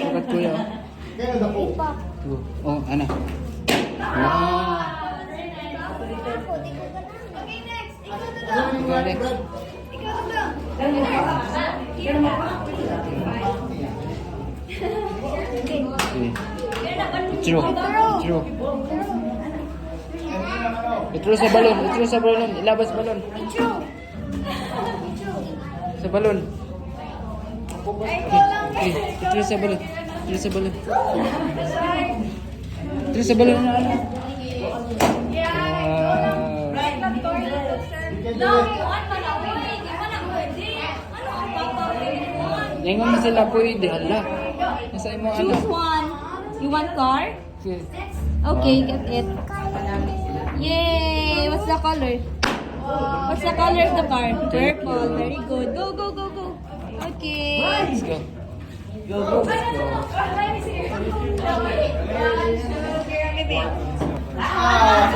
Sukat kuya. Oh, ano? Ah. Ikaw next. True. True. Itro sa balon. Itro sa balon. Ilabas balon. Sa balon. Itro sa balon. Itro sa balon. Itro sa balon. Ngayon na sila pwede. Hala. Nasa imo ano? Choose one. You want car? Okay, get it. Yay! What's the color? What's the color of the car? Purple. Very good. Go, go, go, go. Okay. Let's go. Go. Ah,